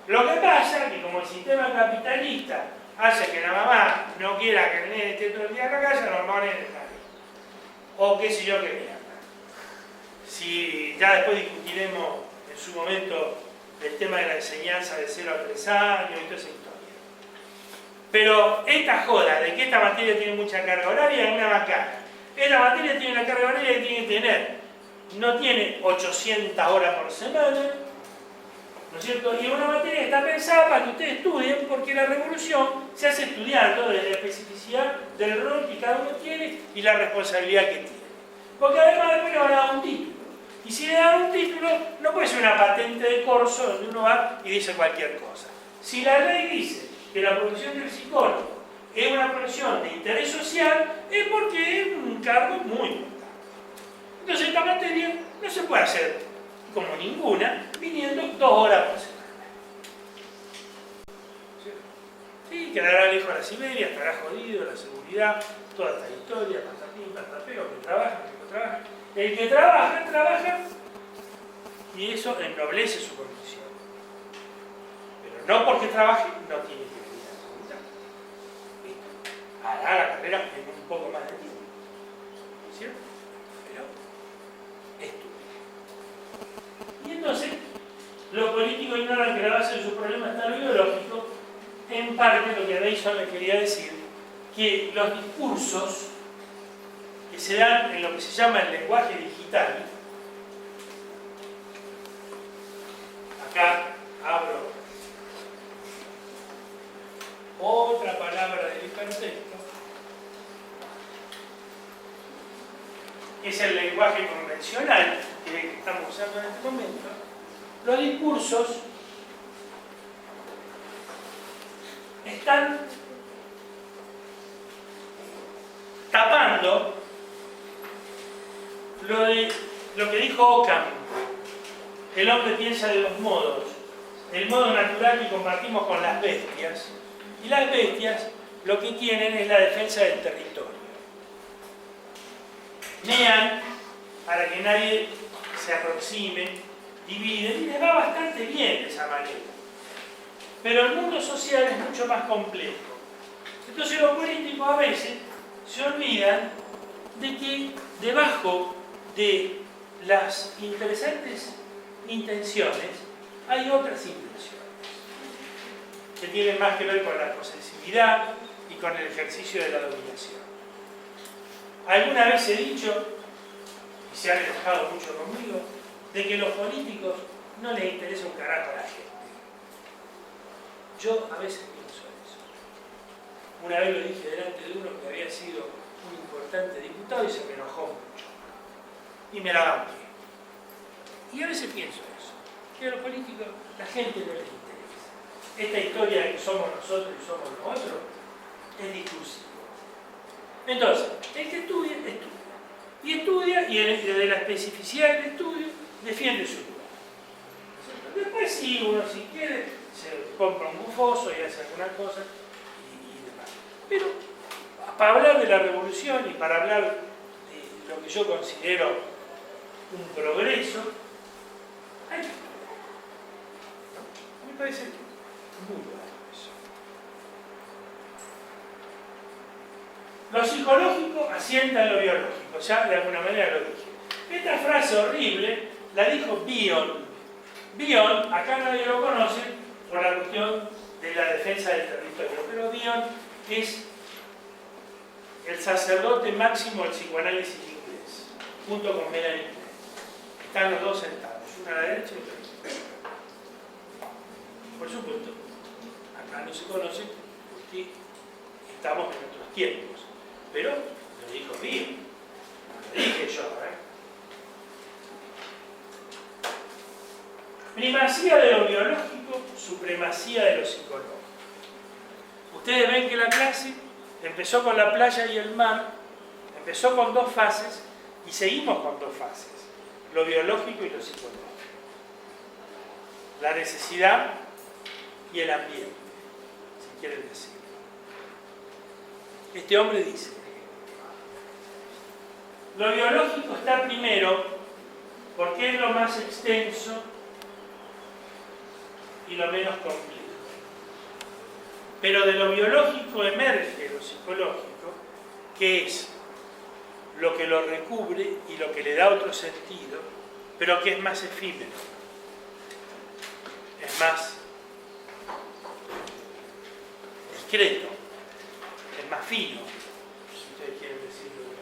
Lo que pasa es que como el sistema capitalista hace que la mamá no quiera que el nene esté todo el día en la casa, lo ponen en el jardín. O qué sé yo qué mierda. Si ya después discutiremos en su momento el tema de la enseñanza de 0 a 3 años y toda esa historia. Pero esta joda de que esta materia tiene mucha carga horaria es una bacana. Esta materia tiene una carga horaria que tiene que tener. No tiene 800 horas por semana, ¿no es cierto? Y es una materia que está pensada para que ustedes estudien, porque la revolución se hace estudiando desde la especificidad del rol que cada uno tiene y la responsabilidad que tiene. Porque además después le van a dar un título. Y si le dan un título, no puede ser una patente de corso donde uno va y dice cualquier cosa. Si la ley dice que la profesión del psicólogo es una profesión de interés social, es porque es un cargo muy importante. Entonces esta materia no se puede hacer como ninguna, viniendo 2 horas por semana. Sí, quedará lejos de la Siberia, estará jodido, la seguridad, toda esta historia, patatín, patateo, que trabaja, que no trabaja. El que trabaja, trabaja, y eso ennoblece su condición. Pero no porque trabaje, no tiene que venir a la facultad. Hará la carrera en un poco más de tiempo, ¿cierto? Pero estudia. Y entonces, los políticos ignoran que la base de su problema está en lo ideológico. En parte, lo que Mason les quería decir, que los discursos que se dan en lo que se llama el lenguaje digital, acá abro otra palabra del hipertexto, que es el lenguaje convencional que estamos usando en este momento. Los discursos están tapando lo que dijo Ockham: el hombre piensa de 2 modos, el modo natural que compartimos con las bestias, y las bestias lo que tienen es la defensa del territorio. Mean para que nadie se aproxime, dividen, y les va bastante bien de esa manera. Pero el mundo social es mucho más complejo. Entonces los políticos a veces se olvidan de que debajo de las interesantes intenciones hay otras intenciones que tienen más que ver con la posesividad y con el ejercicio de la dominación. Alguna vez he dicho, y se han enojado mucho conmigo, de que a los políticos no les interesa un carajo a la gente. Yo a veces pienso eso. Una vez lo dije delante de uno que había sido un importante diputado y se me enojó mucho. y me la banqué. Y a veces pienso eso, que a los políticos, la gente no les interesa. Esta historia de que somos nosotros y somos los otros es discursiva. Entonces, el que estudia, estudia. Y estudia, y desde la especificidad del estudio, defiende su lugar. Después, si uno si quiere, se compra un bufoso y hace alguna cosa y demás. Pero, para hablar de la revolución y para hablar de lo que yo considero un progreso, hay que estudiar. ¿No? Me parece muy bueno eso. Lo psicológico asienta en lo biológico, ya de alguna manera lo dije. Esta frase horrible la dijo Bion. Bion, acá nadie lo conoce por la cuestión de la defensa del territorio, pero Bion es el sacerdote máximo del psicoanálisis inglés, junto con Melanie Klein. Están los dos sentados, uno a la derecha y otro a la izquierda. Por supuesto, acá no se conoce porque estamos en otros tiempos, pero lo dijo Bion, lo dije yo, Primacía de lo biológico, supremacía de lo psicológico. Ustedes ven que la clase empezó con la playa y el mar, empezó con dos fases y seguimos con dos fases, lo biológico y lo psicológico. La necesidad y el ambiente, si quieren decir. Este hombre dice, lo biológico está primero porque es lo más extenso y lo menos complejo. Pero de lo biológico emerge lo psicológico, que es lo que lo recubre y lo que le da otro sentido, pero que es más efímero, es más discreto, es más fino, si ustedes quieren decirlo.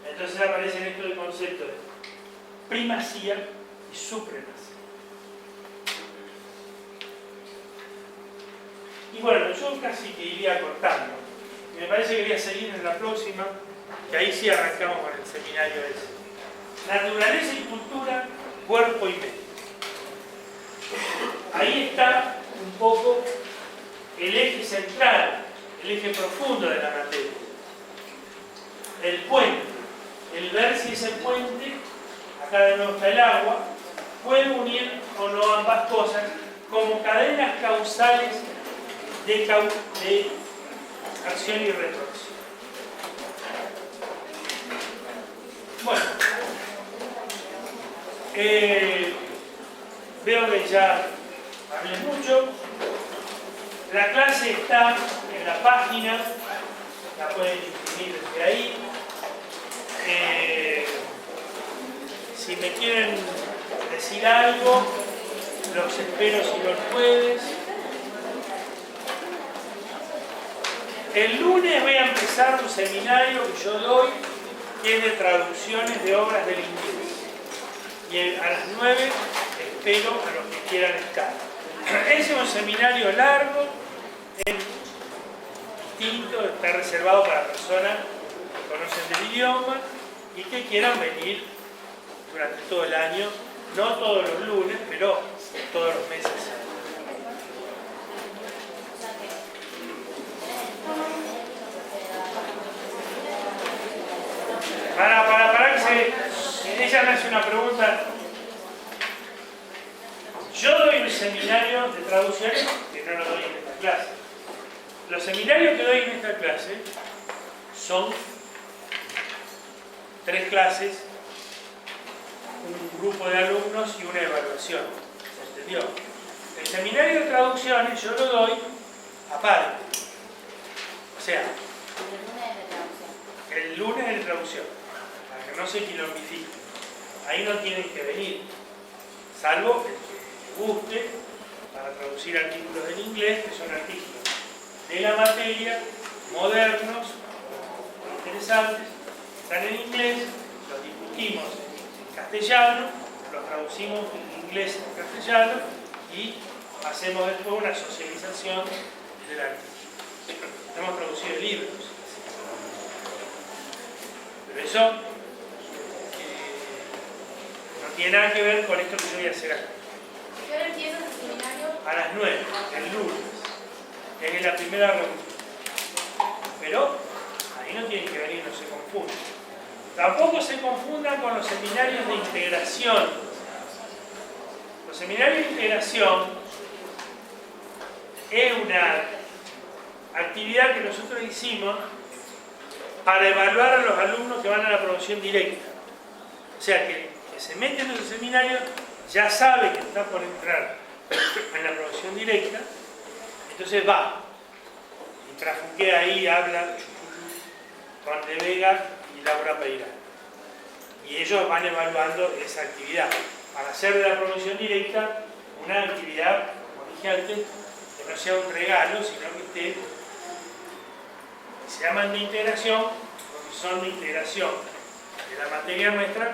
Entonces aparece en esto el concepto de primacía y supremacía. Y bueno, yo casi que iría cortando. Y me parece que voy a seguir en la próxima, que ahí sí arrancamos con el seminario ese. Naturaleza y cultura, cuerpo y mente. Ahí está un poco el eje central, el eje profundo de la materia. El puente. El ver si ese puente, acá de nuevo está el agua, puede unir o no ambas cosas como cadenas causales de acción y retroacción. Bueno, veo que ya hablé mucho. La clase está en la página, la pueden imprimir desde ahí. Si me quieren decir algo, los espero si los jueves. El lunes voy a empezar un seminario que yo doy, que es de traducciones de obras del inglés. Y a las 9 espero a los que quieran estar. Ese es un seminario largo, distinto, está reservado para personas que conocen del idioma y que quieran venir durante todo el año, no todos los lunes, pero todos los meses. Para que ella me hace una pregunta. Yo doy un seminario de traducciones que no lo doy en esta clase. Los seminarios que doy en esta clase son 3 clases, un grupo de alumnos y una evaluación. ¿Se entendió? El seminario de traducciones yo lo doy aparte. O sea, el lunes es de traducción, para que no se quilombifique. Ahí no tienen que venir, salvo el que les guste para traducir artículos en inglés, que son artículos de la materia, modernos, interesantes, están en inglés, los discutimos en castellano, los traducimos en inglés en castellano y hacemos después una socialización del artículo. Hemos traducido libros. Pero eso tiene nada que ver con esto que yo voy a hacer acá. ¿Qué hora empieza el seminario? A las 9, el lunes. Es la primera reunión. Pero ahí no tienen que venir, no se confundan. Tampoco se confundan con los seminarios de integración. Los seminarios de integración es una actividad que nosotros hicimos para evaluar a los alumnos que van a la promoción directa. O sea, que se meten en esos seminarios ya sabe que está por entrar en la promoción directa, entonces va y trafuquea ahí, habla Juan de Vega y Laura Peirán. Y ellos van evaluando esa actividad para hacer de la promoción directa una actividad, como dije antes, que no sea un regalo, sino que esté, se llaman de integración, porque son de integración de la materia nuestra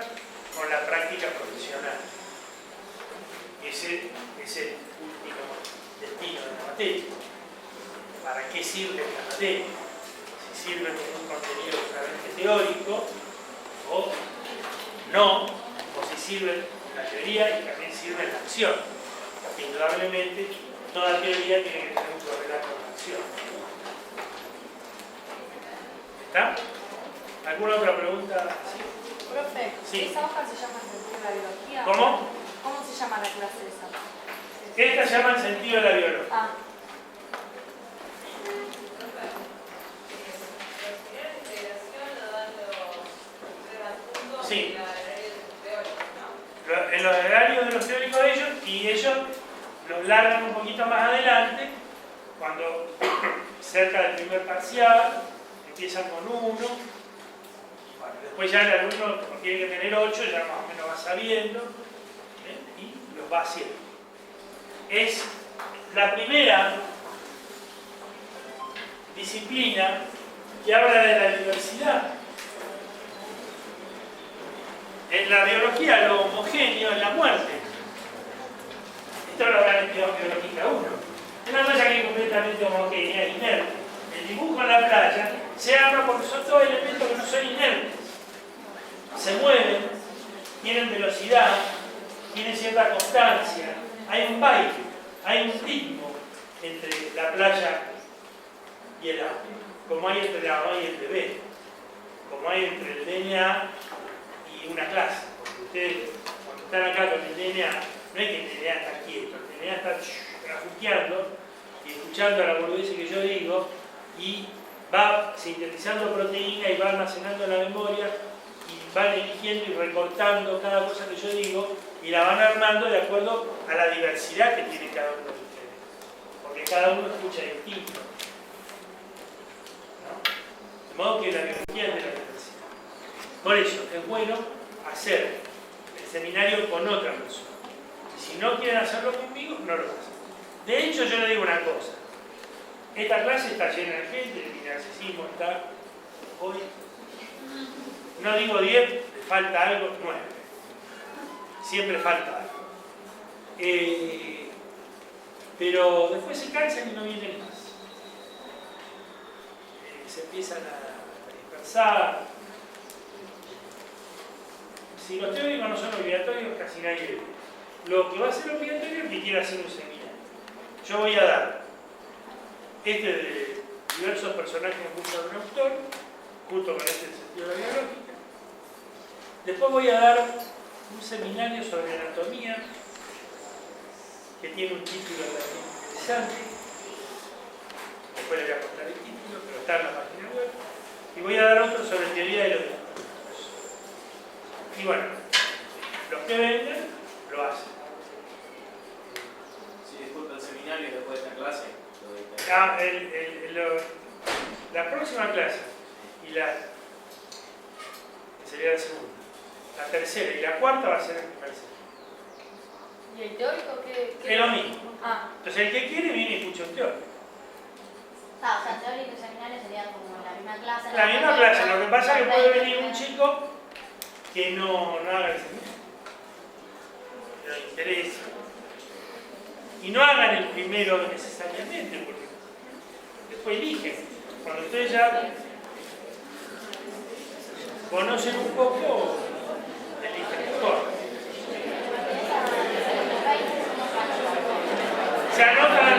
con la práctica profesional. Ese es el último destino de la materia. ¿Para qué sirve la materia? Si sirve como un contenido claramente teórico o no, o si sirve en la teoría y también sirve en la acción. Indudablemente, toda teoría tiene que tener un correlato con la acción. ¿Está? ¿Alguna otra pregunta? ¿Sí? Profe, Sí. ¿esa hoja se llama sentido de la biología? ¿Cómo? ¿Cómo se llama la clase esa? Esta se llama el sentido de la biología. Ah. Sí. En los horarios de los teóricos de ellos, y ellos los largan un poquito más adelante, cuando cerca del primer parcial, empiezan con 1, bueno, después ya el alumno, como tiene que tener 8, ya más o menos va sabiendo, y los va haciendo. Es la primera disciplina que habla de la diversidad. En la biología lo homogéneo es la muerte. Esto lo habrán estudiado en biología 1. Es una cosa que es completamente homogénea, inerte. El dibujo en la playa se arma porque son todos elementos que no son inertes. Se mueven, tienen velocidad, tienen cierta constancia. Hay un baile, hay un ritmo entre la playa y el agua. Como hay entre la mamá y el bebé. Como hay entre el DNA y una clase. Porque ustedes, cuando están acá con el DNA, no es que el DNA está quieto, el DNA está trafuqueando y escuchando la boludez que yo digo y va sintetizando proteína y va almacenando en la memoria y van eligiendo y recortando cada cosa que yo digo y la van armando de acuerdo a la diversidad que tiene cada uno de ustedes. Porque cada uno escucha distinto. ¿No? De modo que la biología es de la diversidad. Por eso es bueno hacer el seminario con otra persona. Y si no quieren hacerlo conmigo, no lo hacen. De hecho, yo le digo una cosa. Esta clase está llena de gente, el narcisismo está hoy. No digo 10, le falta algo, 9. Siempre falta algo. Pero después se cansan y no vienen más. Se empiezan a dispersar. Si los teóricos no son obligatorios, casi nadie viene. Lo que va a ser obligatorio es que quiera hacer un seminario. Yo voy a dar de diversos personajes en busca de un autor, junto con este sentido de la biológica. Después voy a dar un seminario sobre anatomía, que tiene un título también interesante. Después le voy a contar el título, pero está en la página web. Y voy a dar otro sobre teoría de los dispositivos. Y bueno, los que vengan lo hacen. Sí, disculpa, el seminario después de esta clase. La próxima clase y que sería la segunda, la tercera y la cuarta va a ser el primer semestre. ¿Y el teórico qué? Es lo mismo. Ah. Entonces el que quiere viene y escucha un teórico. Ah, o sea, teórico y seminario sería como la misma clase. La misma clase, lo que pasa es que puede venir un chico que no haga el seminario. Que no le interesa. Y no hagan el primero necesariamente, porque después eligen. Cuando ustedes ya conocen un poco, eligen mejor. Se anota la